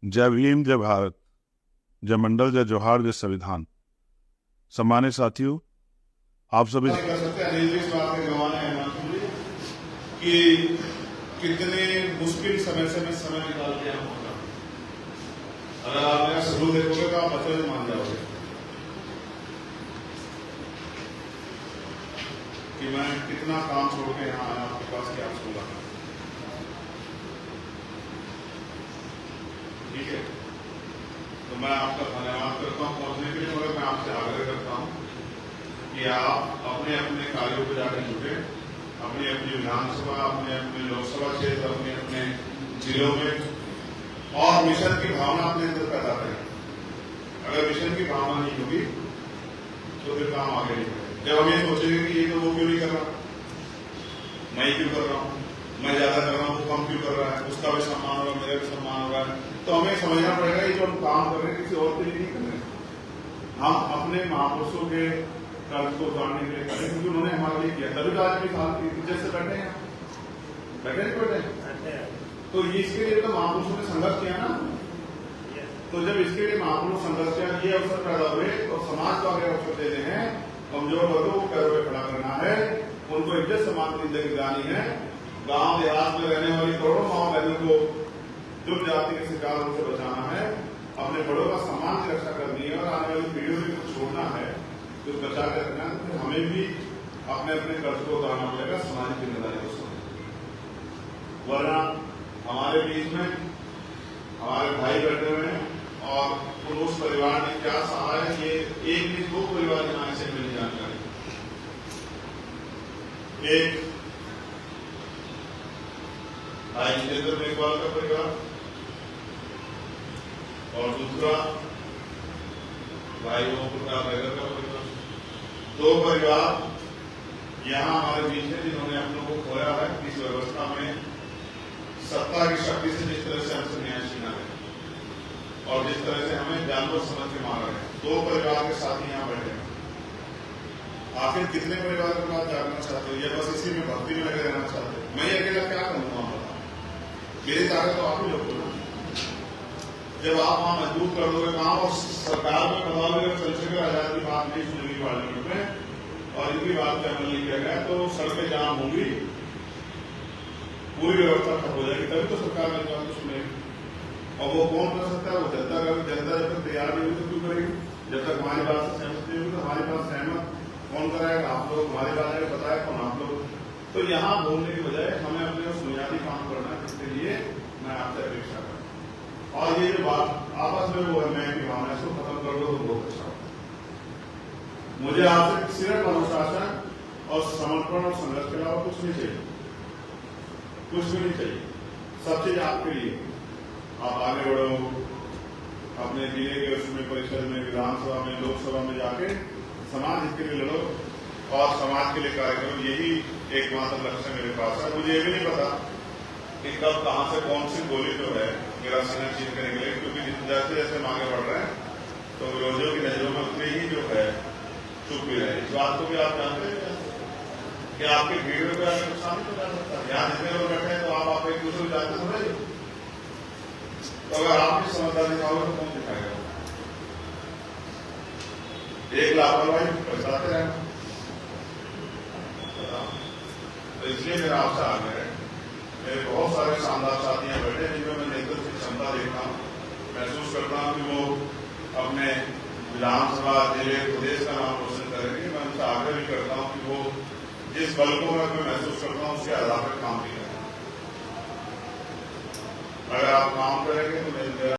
जय भीम, जय भारत, जय मंडल, जय जोहार, जय संविधान। सम्मानित साथियों, आप सभी कर सकते हैं अनिल जी इस बात के गवाह हैं कि कितने मुश्किल समय से मैं समय निकाल के यहाँ पहुंचा। अगर आप मेरा शुरू देखोगे तो आप बच्चों में मान जाओगे कि मैं कितना काम छोड़ के यहाँ आया आपके पास क्या बोला। ठीक है, तो मैं आपका धन्यवाद करता हूँ पहुंचने के लिए, मगर मैं आपसे आग्रह करता हूँ कि आप अपने अपने कार्यों पर जाकर जुटे, अपनी अपनी विधानसभा, अपने अपने लोकसभा क्षेत्र, अपने अपने जिलों में और मिशन की भावना अपने अंदर पैदा करें। अगर मिशन की भावना नहीं होगी तो फिर काम आगे नहीं बढ़ेगा। जब हम ये सोचेंगे कि ये तो वो क्यों नहीं कर रहा, मैं क्यों कर रहा हूँ, मैं ज्यादा कर रहा हूँ, वो कम क्यों कर रहा है, उसका भी सम्मान हो रहा है, मेरा भी सम्मान हो रहा है, तो हमें समझना पड़ेगा ये जो हम काम कर रहे हैं किसी और के लिए नहीं कर रहे हैं, हम अपने महापुरुषों के कर्ज को उतारने के लिए करें, क्योंकि उन्होंने हमारे लिए किया। तभी तो आज भी साल इज्जत से बैठे हैं, बैठे नहीं बैठे। तो इसके लिए तो महापुरुषों ने संघर्ष किया ना। तो जब इसके लिए महापुरुष संघर्ष किया, ये अवसर पैदा हुए और समाज को आगे अवसर देने हैं, कमजोर वर्गों को पैरों पे खड़ा करना है, उनको इज्जत सम्मान जिंदगी दिलानी है। गांव देहात में रहने वाली करोड़ों माओ बहनों को दुर्ग जाति के शिकारों से बचाना है, अपने बड़ों का सम्मान की रक्षा करनी है और आने वाली पीढ़ियों को छोड़ना है, तो बचा के रखना है। तो हमें भी अपने अपने कर्ज को उतारना पड़ेगा, सामाजिक जिम्मेदारी को समझ, वरना हमारे बीच में हमारे भाई बैठे हुए हैं और उस परिवार ने क्या सहा है, ये एक भी दो परिवार यहाँ से मिली जानकारी। एक भाई जितेंद्र मेघवाल का परिवार और दूसरा भाई ओम प्रकाश नगर का परिवार। दो परिवार यहाँ हमारे बीच में जिन्होंने अपनों को खोया है इस व्यवस्था में, सत्ता की शक्ति से जिस तरह से हमसे न्याय छीना है और जिस तरह से हमें जानवर समझ के मारा है। दो परिवार के साथ यहाँ बैठे हैं। आखिर कितने परिवार के बाद जागना चाहते हो, या बस इसी में भक्ति में लगे रहना चाहते हो? मैं अकेला क्या करूंगा, मेरी ताकत तो आप ही लोग ना। जब आप वहां मजबूत कर दोगे काम और सरकार में बदलाव चंद्रशेखर आजाद की बात नहीं सुनेगी पार्लियामेंट में और इनकी बात पे अमल नहीं किया गया तो सड़कें जाम होंगी, पूरी व्यवस्था खत्म हो जाएगी, तभी तो सरकार मेरी बात को सुनेगी। और वो कौन कर सकता है? वो जनता का। जनता जब तक तैयार नहीं होगी तो क्यों करेगी? जब तक हमारी बात से सहमत नहीं होगी तो हमारी बात सहमत कौन कराएगा? आप लोग। हमारी बात आगे बताए कौन? आप लोग। तो यहाँ बोलने की बजाय हमें अपने उस बुनियादी काम करना है जिसके लिए मैं आपसे अपेक्षा करता हूँ। और ये जो बात आपस में वो मैं की भावना इसको खत्म कर दो तो बहुत अच्छा होगा। मुझे आपसे सिर्फ अनुशासन और समर्पण और संघर्ष के अलावा कुछ नहीं चाहिए, कुछ भी नहीं चाहिए। सब चीज आपके लिए। आप आगे बढ़ो, अपने जिले के उसमें परिषद में, विधानसभा में, लोकसभा में जाके समाज हित के लिए लड़ो और समाज के लिए कार्य करो। यही एकमात्र लक्ष्य मेरे पास है। मुझे ये भी नहीं पता कि कब कहां से कौन सी गोली जो है मेरा सीना चीन के निकले, क्योंकि जैसे जैसे हम आगे बढ़ रहे हैं तो विरोधियों की नजरों में उतनी ही जो है चुप भी रहे। इस बात को भी आप जानते हैं कि आपकी भीड़ में कोई नुकसान नहीं कर सकता। यहाँ जितने लोग बैठे हैं तो आप एक दूसरे को जानते समझे। तो अगर आप भी समझदार दिखाओगे तो कौन दिखाएगा? एक लापरवाही बचाते रहना। तो इसलिए मेरा आपसे आग्रह है, मेरे बहुत सारे शानदार साथी यहाँ बैठे जिनमें मैं नेतृत्व की क्षमता देखता हूँ, महसूस करता हूँ कि वो अपने विधानसभा, जिले, प्रदेश का नाम रोशन करेंगे। मैं उनसे आग्रह भी करता हूँ कि वो जिस बल को मैं महसूस करता हूँ उसके आधार पर काम भी करें। अगर आप काम करेंगे तो मेरा